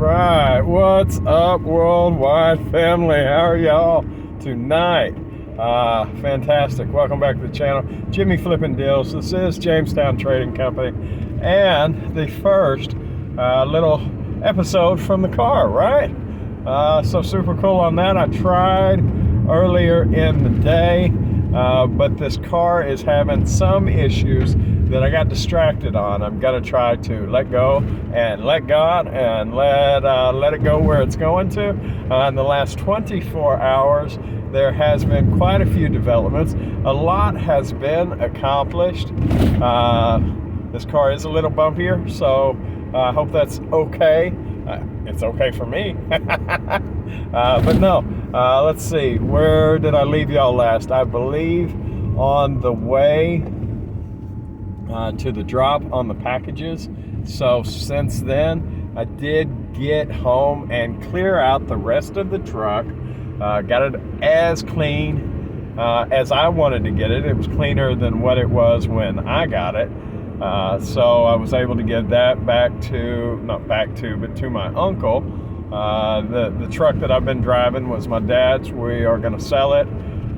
right, what's up, worldwide family? How are y'all tonight? Fantastic. Welcome back to the channel. Jimmy Flippin' Deals. This is Jamestown Trading Company, and the first little episode from the car, right? So super cool on that. I tried earlier in the day, but this car is having some issues that I got distracted on. I'm gonna try to let go and let God and let it go where it's going to. In the last 24 hours, there has been quite a few developments. A lot has been accomplished. This car is a little bumpier, so I hope that's okay. It's okay for me. But no, let's see. Where did I leave y'all last? I believe on the way to the drop on the packages. So since then, I did get home and clear out the rest of the truck. Got it as clean as I wanted to get it. It was cleaner than what it was when I got it. So I was able to get that back to, not back to, but to my uncle. The truck that I've been driving was my dad's. We are going to sell it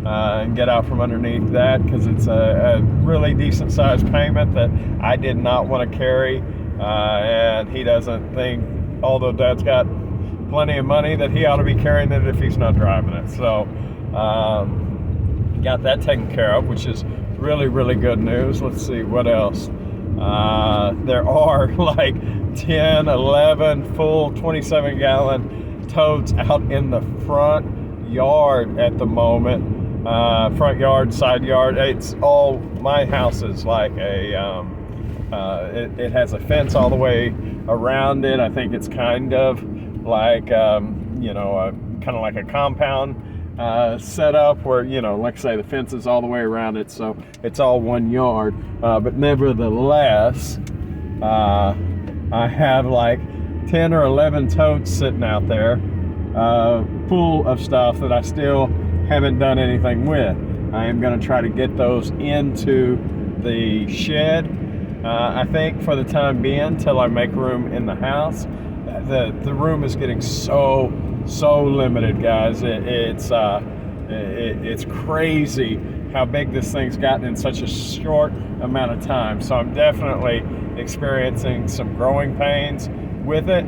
and get out from underneath that because it's a really decent sized payment that I did not want to carry. And he doesn't think, although Dad's got plenty of money, that he ought to be carrying it if he's not driving it. So got that taken care of, which is really, really good news. Let's see what else. There are like 10, 11 full 27-gallon totes out in the front yard at the moment. Front yard, side yard. It's all, my house is like a it has a fence all the way around it. I think it's kind of like kind of like a compound setup where, like I say, the fence is all the way around it, so it's all one yard. But nevertheless, I have like 10 or 11 totes sitting out there full of stuff that I still haven't done anything with. I am going to try to get those into the shed. I think for the time being, till I make room in the house. The room is getting so limited, guys. It's crazy how big this thing's gotten in such a short amount of time. So I'm definitely experiencing some growing pains with it,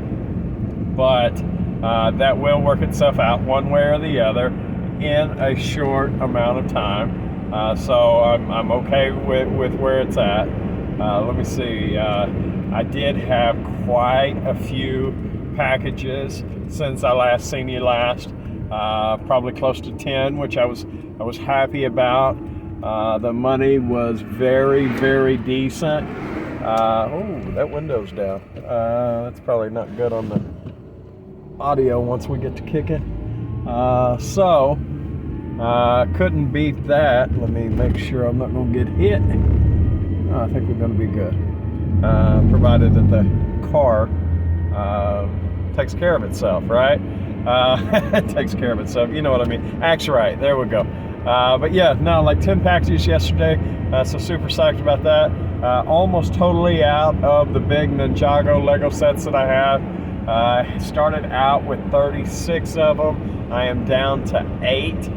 but that will work itself out one way or the other in a short amount of time. So I'm okay with where it's at. Let me see. I did have quite a few packages since I last seen you last. Probably close to 10, which I was happy about. The money was very, very decent. Oh, that window's down. That's probably not good on the audio once we get to kicking. So couldn't beat that. Let me make sure I'm not going to get hit. I think we're going to be good, provided that the car takes care of itself, right? It takes care of itself, you know what I mean. Acts right, there we go. But yeah, no, like 10 packages yesterday, so super psyched about that. Almost totally out of the big Ninjago Lego sets that I have. Started out with 36 of them. I am down to 8.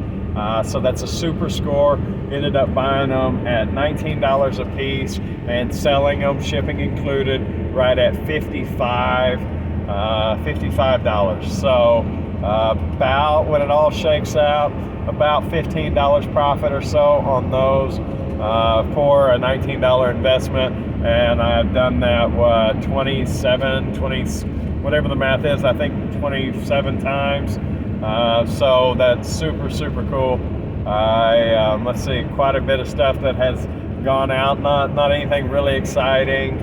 So that's a super score. Ended up buying them at $19 a piece and selling them, shipping included, right at $55. So about, when it all shakes out, about $15 profit or so on those for a $19 investment. And I've done that, what, 20, whatever the math is, I think 27 times. So that's super cool. Let's see, quite a bit of stuff that has gone out, not anything really exciting.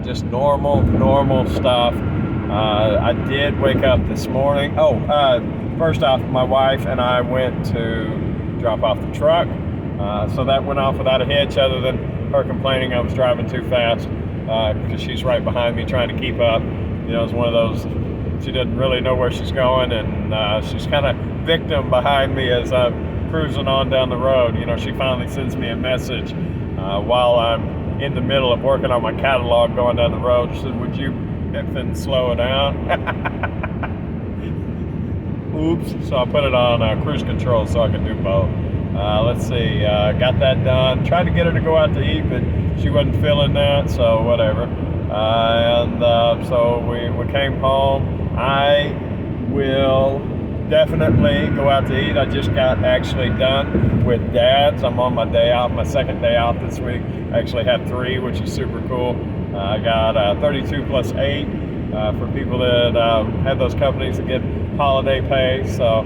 Just normal stuff. I did wake up this morning. First off, my wife and I went to drop off the truck. So that went off without a hitch, other than her complaining I was driving too fast, because she's right behind me trying to keep up. It's one of those, she doesn't really know where she's going, and she's kind of victim behind me as I'm cruising on down the road. She finally sends me a message while I'm in the middle of working on my catalog going down the road. She said, would you effing slow it down? Oops. So I put it on cruise control so I can do both. Let's see, got that done. Tried to get her to go out to eat, but she wasn't feeling that, so whatever. So we came home. I will definitely go out to eat. I just got actually done with Dad's. I'm on my day off, my second day off this week. I actually have 3, which is super cool. I got 32 plus 8 for people that have those companies that get holiday pay. So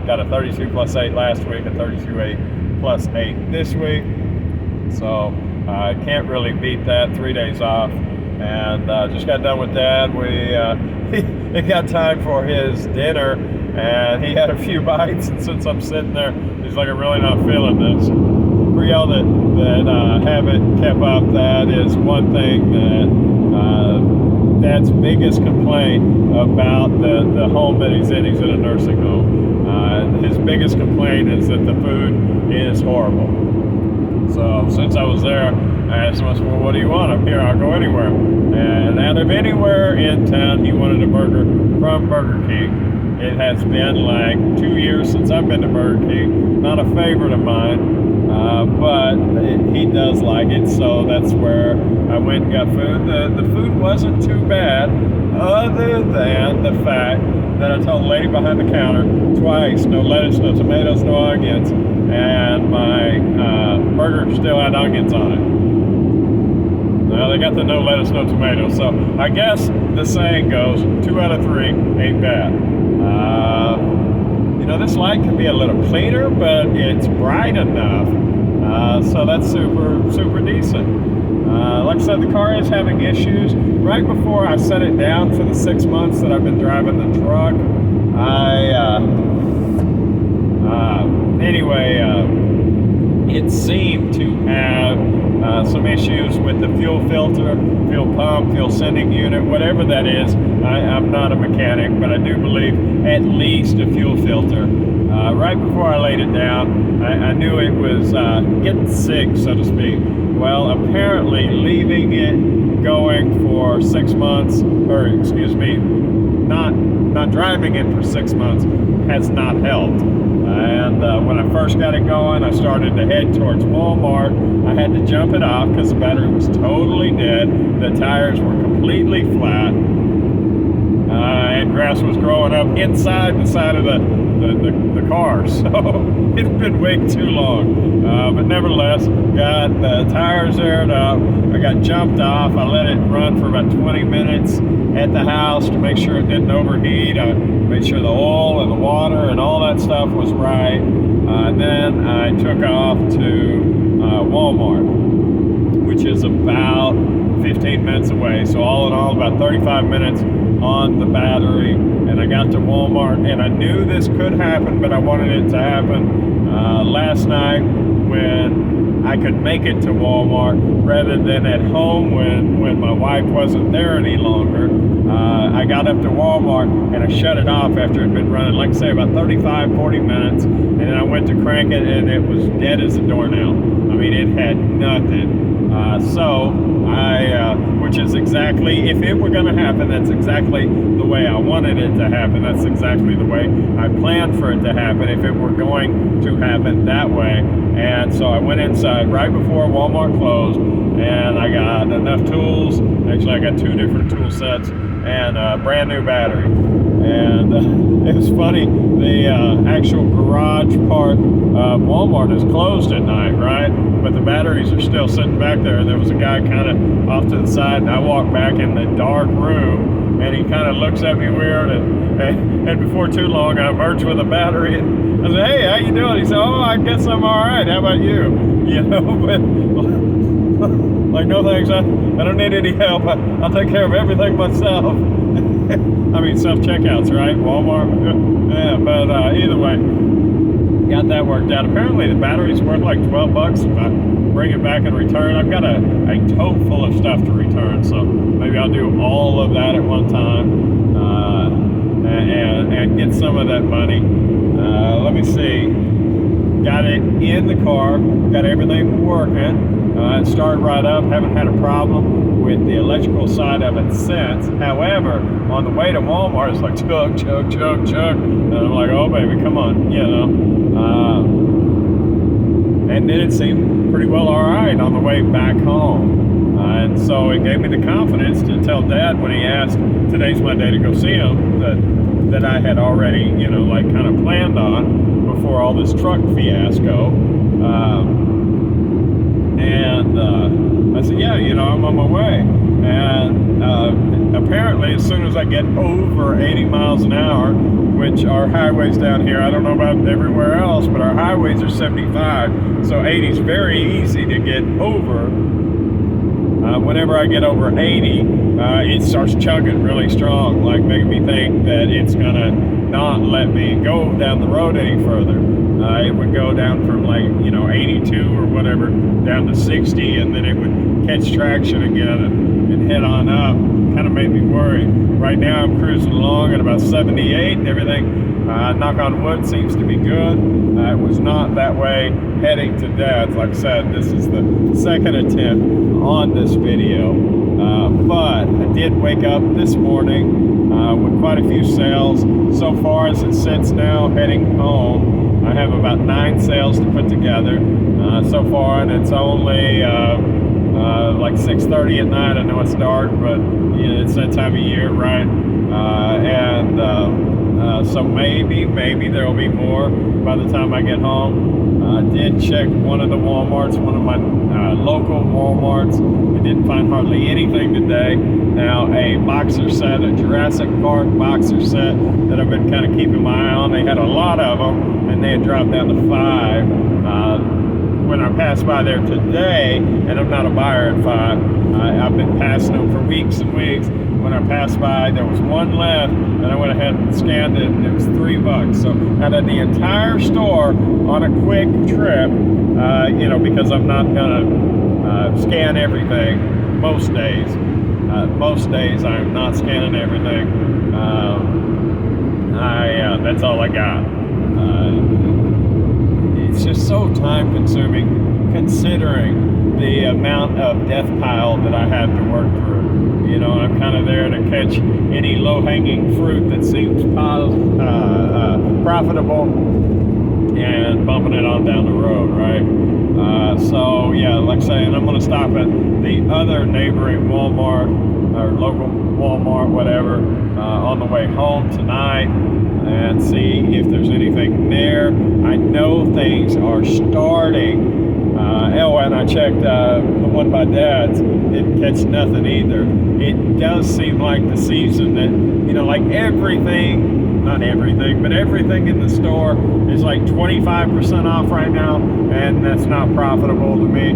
got a 32 plus 8 last week, a 32 plus 8 this week. So I can't really beat that. 3 days off. And just got done with Dad. It got time for his dinner, and he had a few bites. And since I'm sitting there, he's like, I'm really not feeling this. For y'all that haven't kept up, that is one thing that Dad's biggest complaint about the home that he's in. He's in a nursing home. His biggest complaint is that the food is horrible. So since I was there, I asked him, I said, well, what do you want? I'm here, I'll go anywhere. And out of anywhere in town, he wanted a burger from Burger King. It has been like 2 years since I've been to Burger King. Not a favorite of mine, but he does like it, so that's where I went and got food. The food wasn't too bad, other than the fact that I told the lady behind the counter twice, no lettuce, no tomatoes, no onions, and my burger still had onions on it. Now they got the no lettuce, no tomatoes. So I guess the saying goes, 2 out of 3 ain't bad. You know, this light can be a little cleaner, but it's bright enough. So that's super decent. Like I said, the car is having issues. Right before I set it down for the 6 months that I've been driving the truck, it seemed to have some issues with the fuel filter, fuel pump, fuel sending unit, whatever that is. I'm not a mechanic, but I do believe at least a fuel filter. Right before I laid it down, I knew it was getting sick, so to speak. Well, apparently leaving it going for 6 months, or excuse me, not driving it for 6 months has not helped. And when I first got it going, I started to head towards Walmart. I had to jump it off because the battery was totally dead. The tires were completely flat. And grass was growing up inside the side of the car. So it's been way too long. But nevertheless, got the tires aired up. I got jumped off. I let it run for about 20 minutes at the house to make sure it didn't overheat. I made sure the oil and the water and all that stuff was right. Then I took off to Walmart, which is about 15 minutes away. So all in all, about 35 minutes on the battery. And I got to Walmart, and I knew this could happen, but I wanted it to happen last night when I could make it to Walmart rather than at home when my wife wasn't there any longer. I got up to Walmart and I shut it off after it had been running, like I say, about 35-40 minutes, and then I went to crank it and it was dead as a doornail. I mean, it had nothing. Which is exactly, if it were going to happen, that's exactly the way I wanted it to happen. That's exactly the way I planned for it to happen if it were going to happen that way. And so I went inside right before Walmart closed, and I got enough tools. Actually, I got 2 different tool sets and a brand new battery. And it was funny, the actual garage part of Walmart is closed at night, right? But the batteries are still sitting back there. And there was a guy kind of off to the side, and I walked back in the dark room, and he kind of looks at me weird, and before too long, I emerged with a battery, and I said, hey, how you doing? He said, oh, I guess I'm all right. How about you? You know, but like, no thanks, I don't need any help. I'll take care of everything myself. I mean, self-checkouts, right? Walmart. Yeah, but either way, got that worked out. Apparently, the battery's worth like $12 if I bring it back and return. I've got a tote full of stuff to return, so maybe I'll do all of that at one time and get some of that money. Let me see. Got it in the car. Got everything working. It started right up. Haven't had a problem with the electrical side of it since. However, on the way to Walmart, it's like chug, chug, chug, chug. And I'm like, oh baby, come on, you know. And then it seemed pretty well all right on the way back home. And so it gave me the confidence to tell Dad when he asked, today's my day to go see him, that I had already, you know, like kind of planned on before all this truck fiasco. I said, yeah, you know, I'm on my way. And apparently, as soon as I get over 80 miles an hour, which our highways down here, I don't know about everywhere else, but our highways are 75, so 80 is very easy to get over. Whenever I get over 80, it starts chugging really strong, like making me think that it's gonna not let me go down the road any further. It would go down from like, you know, 82 or whatever down to 60, and then it would catch traction again and head on up. Kind of made me worry. Right now I'm cruising along at about 78 and everything, knock on wood, seems to be good. It was not that way heading to Dad's. Like I said, this is the second attempt on this video, but I did wake up this morning with quite a few sales. So far as it sits now, heading home, I have about 9 sales to put together so far, and it's only like 6:30 at night. I know it's dark, but you know, it's that time of year, right? So maybe there will be more by the time I get home. I did check one of the Walmarts, one of my local Walmarts. I didn't find hardly anything today. Now, a boxer set, a Jurassic Park boxer set that I've been kind of keeping my eye on. They had a lot of them, and they had dropped down to 5. When I passed by there today, and I'm not a buyer at 5, I've been passing them for weeks and weeks. When I passed by, there was one left, and I went ahead and scanned it, and it was $3. So out of the entire store on a quick trip, you know, because I'm not gonna scan everything most days. Most days I'm not scanning everything. That's all I got. It's just so time consuming considering the amount of death pile that I have to work through. You know, I'm kind of there to catch any low-hanging fruit that seems profitable and bumping it on down the road, right? So yeah, like I say, and I'm going to stop at the other neighboring Walmart or local Walmart, whatever, on the way home tonight and see if there's anything there. I know things are starting. And I checked the one by Dad's, didn't catch nothing either. It does seem like the season that, you know, like everything, not everything, but everything in the store is like 25% off right now, and that's not profitable to me.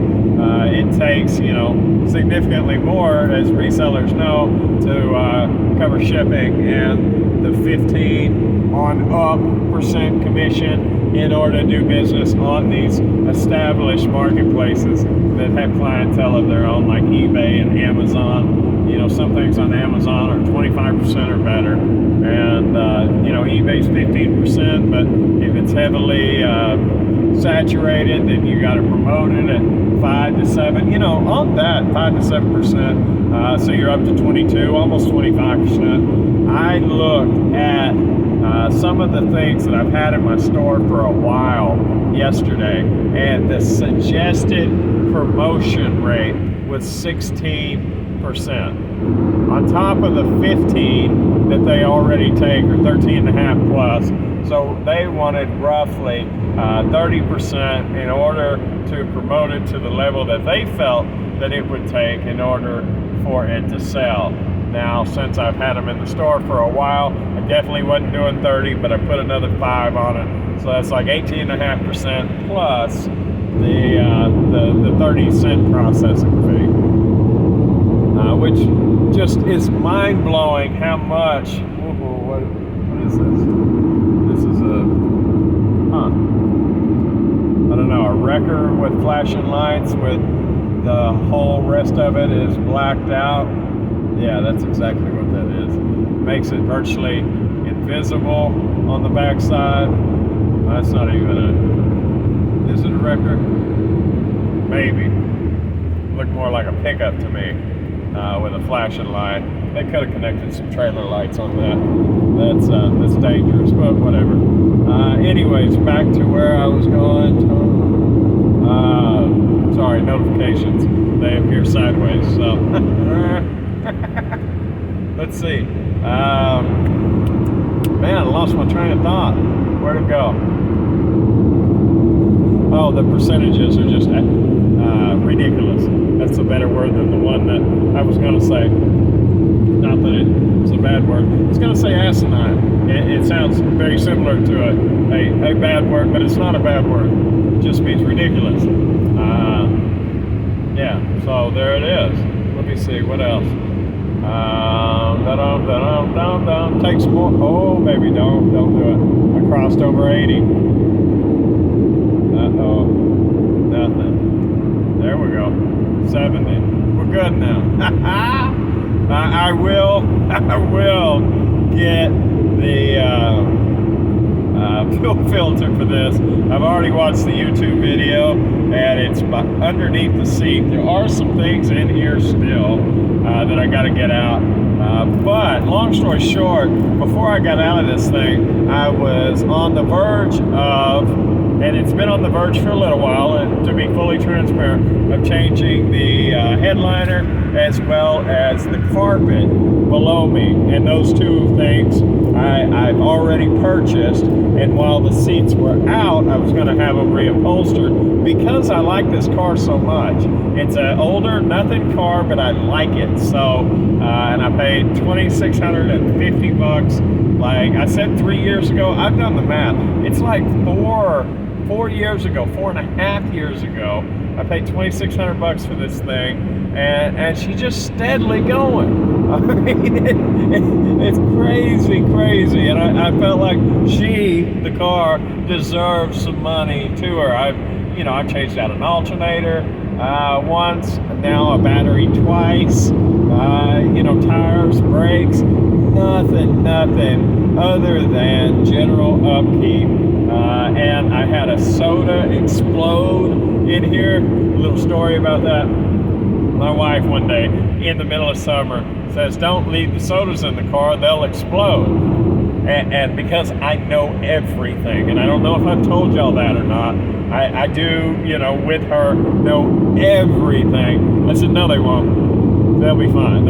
It takes, you know, significantly more, as resellers know, to cover shipping and the 15 on up% commission in order to do business on these established marketplaces that have clientele of their own, like eBay and Amazon. You know, some things on Amazon are 25% or better, and you know, eBay's 15%, but if it's heavily saturated, then you got to promote it at 5 to 7. You know, on that 5 to 7%, so you're up to 22, almost 25%. I looked at some of the things that I've had in my store for a while yesterday, and the suggested promotion rate was 16%. On top of the 15 that they already take, or 13.5 plus. So they wanted roughly 30% in order to promote it to the level that they felt that it would take in order for it to sell. Now, since I've had them in the store for a while, I definitely wasn't doing 30, but I put another 5 on it. So that's like 18.5% plus the 30-cent processing fee, which just is mind-blowing how much. What is this? This is I don't know, a wrecker with flashing lights with the whole rest of it is blacked out. Yeah, that's exactly what that is. Makes it virtually invisible on the backside. That's not even is it a wrecker? Maybe. looked more like a pickup to me with a flashing light. They could have connected some trailer lights on that. That's dangerous, but whatever. Anyways, back to where I was going. Sorry, notifications. They appear sideways, so. Let's see. Man, I lost my train of thought. Where'd it go? Oh, the percentages are just ridiculous. That's a better word than the one that I was going to say. Not that it's a bad word. I was going to say asinine. It sounds very similar to a bad word, but it's not a bad word. It just means ridiculous. Yeah, so there it is. Let me see, what else? Take some more. Oh, baby, don't do it. I crossed over 80. Uh-oh. Nothing. There we go. 70. We're good now. I will get the fuel filter for this. I've already watched the YouTube video, and it's underneath the seat. There are some things in here still that I got to get out. But long story short, before I got out of this thing, I was on the verge of, and it's been on the verge for a little while, and to be fully transparent, of changing the headliner as well as the carpet below me. And those two things I've already purchased, and while the seats were out, I was going to have them reupholstered because I like this car so much. It's an older, nothing car, but I like it. So, and I paid $2,650. Like I said 3 years ago, I've done the math. It's like 4 years ago, 4.5 years ago, I paid $2,600 for this thing, and she's just steadily going. I mean, it's crazy, and I felt like the car, deserves some money to her. I've changed out an alternator once, now a battery twice, tires, brakes, nothing other than general upkeep. And I had a soda explode in here. A little story about that. My wife one day in the middle of summer says, don't leave the sodas in the car, they'll explode. And because I know everything, and I don't know if I've told y'all that or not, I do, with her, know everything. I said, no, they won't. They'll be fine.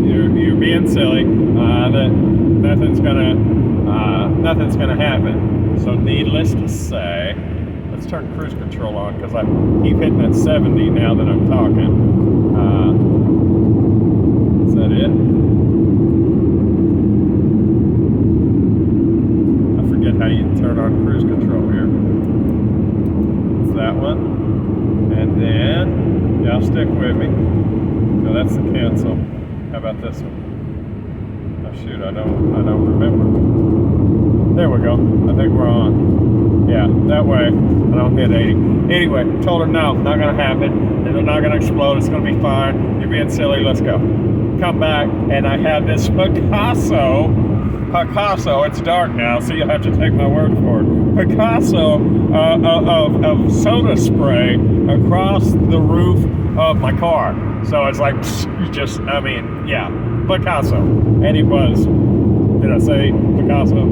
You're being silly. Nothing's gonna happen. So needless to say, let's turn cruise control on because I keep hitting that 70 now that I'm talking. Is that it? I forget how you turn on cruise control here. It's that one. And then, y'all stick with me. So that's the cancel. How about this one? Oh shoot, I don't remember. There we go. I think we're on. Yeah, that way I don't hit 80. Anyway, told her no, not gonna happen. They're not gonna explode. It's gonna be fine. You're being silly. Let's go. Come back, and I have this Picasso. It's dark now, so you'll have to take my word for it. Picasso of soda spray across the roof of my car. So it's like Picasso, and it was. Did I say Picasso?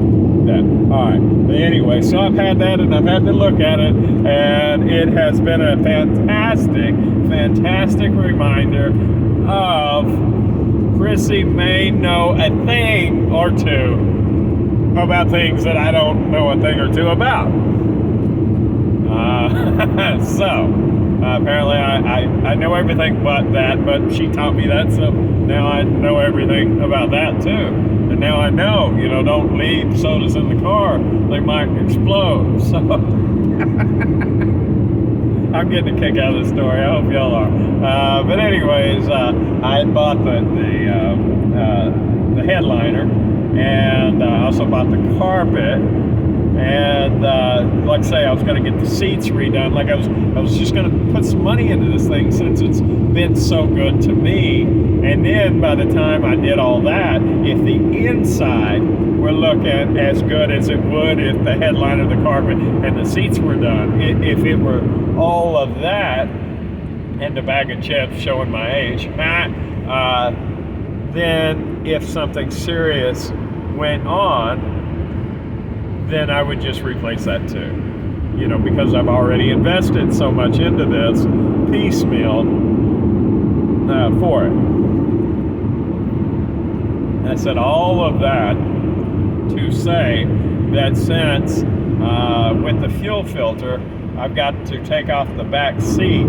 Yeah. All right. But anyway, so I've had that, and I've had to look at it, and it has been a fantastic reminder of Chrissy may know a thing or two about things that I don't know a thing or two about. Apparently I know everything but that, but she taught me that, so now I know everything about that too. And now I know, don't leave sodas in the car, they might explode. So I'm getting a kick out of the story. I hope y'all are. But anyways, I had bought the headliner, and I also bought the carpet. And like I say, I was going to get the seats redone. Like I was just going to put some money into this thing since it's been so good to me. And then by the time I did all that, if the inside were looking as good as it would if the headliner, the carpet, and the seats were done, if it were all of that, and a bag of chips showing my age, then if something serious went on, then I would just replace that too. You know, because I've already invested so much into this piecemeal for it. I said all of that to say that since with the fuel filter, I've got to take off the back seat,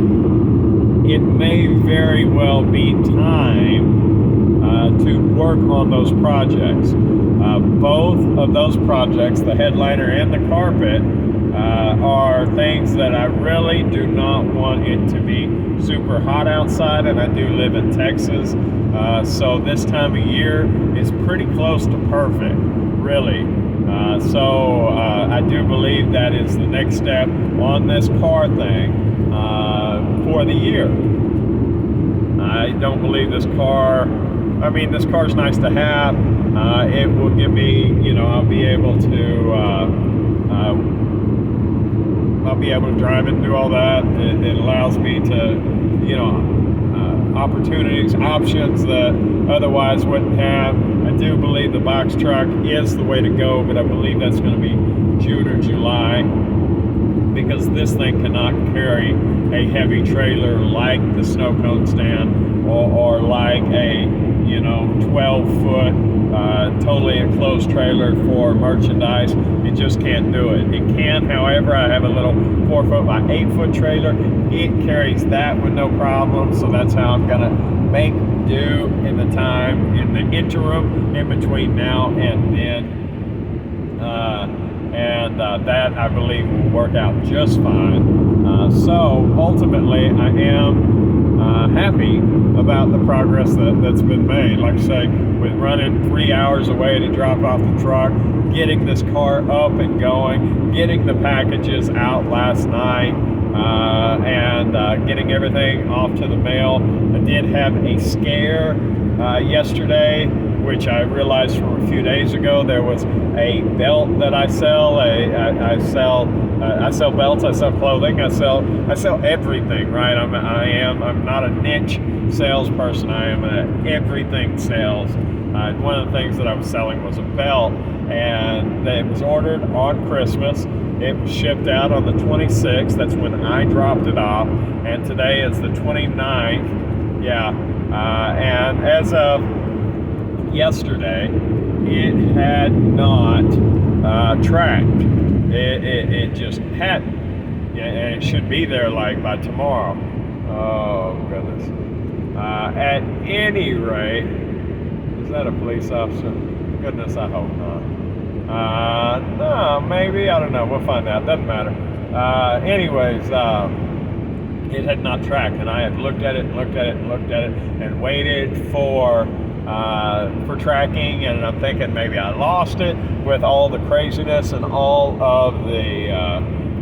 it may very well be time to work on those projects. Both of those projects, the headliner and the carpet, are things that I really do not want it to be super hot outside, and I do live in Texas, so this time of year is pretty close to perfect, really. So I do believe that is the next step on this car thing for the year. I don't believe this car, I mean, this car's nice to have. It will give me, you know, I'll be able to drive it and do all that. It allows me to, you know, opportunities, options that otherwise wouldn't have. I do believe the box truck is the way to go, but I believe that's going to be June or July, because this thing cannot carry a heavy trailer like the snow cone stand or like a, you know, 12-foot totally enclosed trailer for merchandise. It just can't do it. It can, however, I have a little 4-foot by 8-foot trailer. It carries that with no problem, so that's how I'm gonna make do in the time, in the interim, in between now and then. That I believe will work out just fine. So ultimately, I am happy about the progress that's been made. Like I say, with running 3 hours away to drop off the truck, getting this car up and going, getting the packages out last night, and getting everything off to the mail. I did have a scare yesterday, which I realized from a few days ago. There was a belt that I sell. I sell belts. I sell clothing. I sell everything. Right? I'm not a niche salesperson. I am an everything sales. One of the things that I was selling was a belt, and it was ordered on Christmas. It was shipped out on the 26th. That's when I dropped it off, and today is the 29th. Yeah, and as of yesterday, it had not tracked. It just hadn't. Yeah, and it should be there like by tomorrow. Oh goodness. At any rate, is that a police officer? Goodness, I hope not. No, maybe, I don't know. We'll find out. Doesn't matter. Anyways, it had not tracked, and I had looked at it and waited for tracking, and I'm thinking maybe I lost it with all the craziness and all of the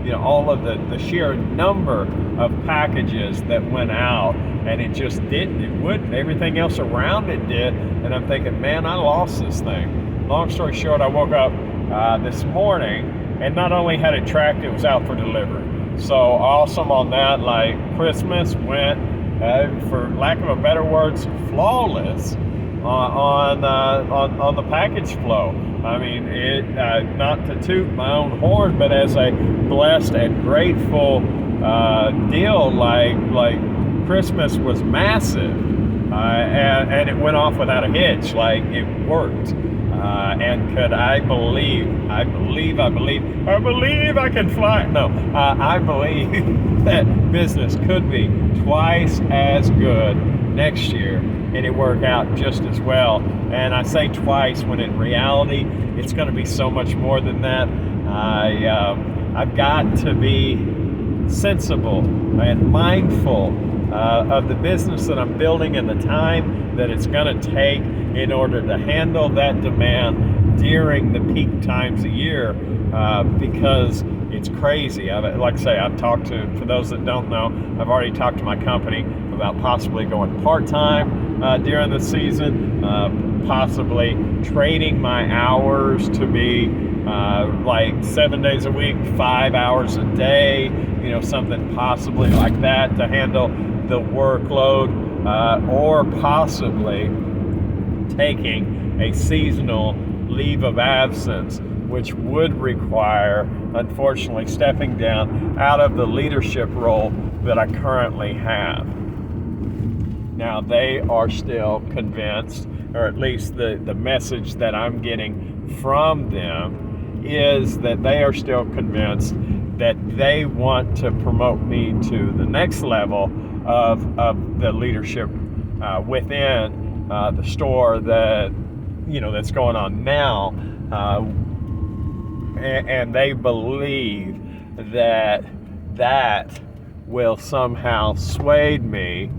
the sheer number of packages that went out, and it just didn't. It wouldn't. Everything else around it did, and I'm thinking, man, I lost this thing. Long story short, I woke up this morning, and not only had it tracked, it was out for delivery. So awesome on that. Like, Christmas went, for lack of a better words, flawless on the package flow. I mean, it not to toot my own horn, but as a blessed and grateful deal, like Christmas was massive, and it went off without a hitch. Like, it worked. And could I believe I can fly? No, I believe that business could be twice as good next year, and it worked out just as well. And I say twice when in reality, it's going to be so much more than that. I've got to be sensible and mindful of the business that I'm building and the time that it's going to take in order to handle that demand during the peak times of year, because it's crazy. Like I say, I've talked to, for those that don't know, I've already talked to my company about possibly going part-time during the season, possibly trading my hours to be like 7 days a week, 5 hours a day, something possibly like that to handle the workload, or possibly taking a seasonal leave of absence, which would require, unfortunately, stepping down out of the leadership role that I currently have. Now, they are still convinced, or at least the message that I'm getting from them is that they are still convinced that they want to promote me to the next level of the leadership within the store that, that's going on now. And they believe that will somehow persuade me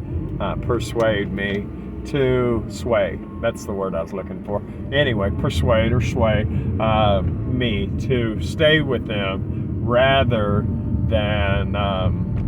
to sway. That's the word I was looking for. Anyway, persuade or sway me to stay with them rather than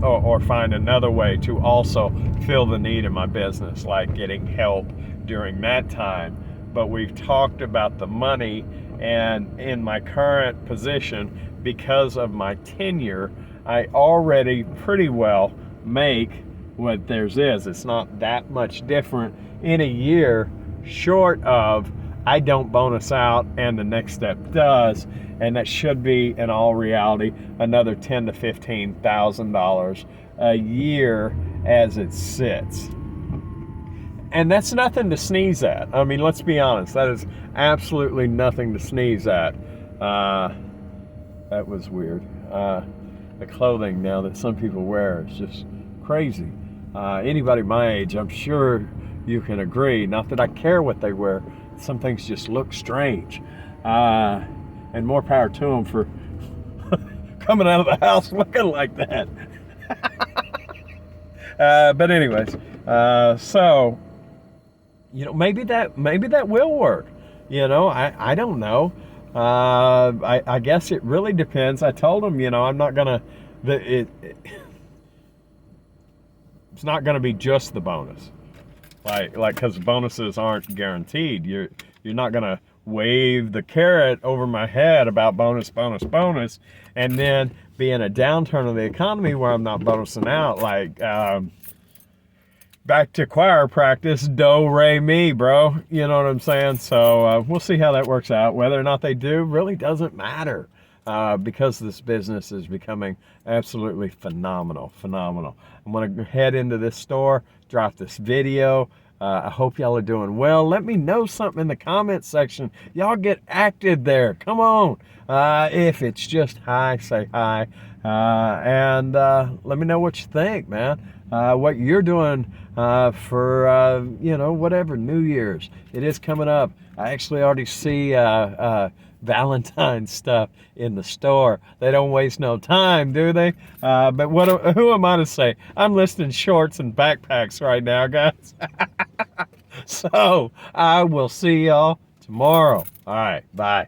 or find another way to also fill the need in my business, like getting help during that time. But we've talked about the money, and in my current position, because of my tenure, I already pretty well make what theirs is. It's not that much different in a year, short of I don't bonus out and the next step does, and that should be, in all reality, another $10,000 to $15,000 a year as it sits. And that's nothing to sneeze at. I mean, let's be honest, that is absolutely nothing to sneeze at. That was weird. The clothing now that some people wear is just crazy. Anybody my age, I'm sure you can agree. Not that I care what they wear. Some things just look strange. And more power to them for coming out of the house looking like that. But anyways, so, maybe that will work. I don't know. I guess it really depends. I told them, I'm not gonna, it's not gonna be just the bonus, like because bonuses aren't guaranteed. You're not gonna wave the carrot over my head about bonus, and then be in a downturn of the economy where I'm not bonusing out. Like back to choir practice, do, re, mi, bro. You know what I'm saying? So we'll see how that works out. Whether or not they do really doesn't matter, because this business is becoming absolutely phenomenal. I'm going to head into this store, drop this video. I hope y'all are doing well. Let me know something in the comment section. Y'all get active there. Come on. If it's just hi, say hi. And let me know what you think, man. What you're doing for, whatever, New Year's. It is coming up. I actually already see Valentine's stuff in the store. They don't waste no time, do they? But who am I to say? I'm listing shorts and backpacks right now, guys. So I will see y'all tomorrow. All right, bye.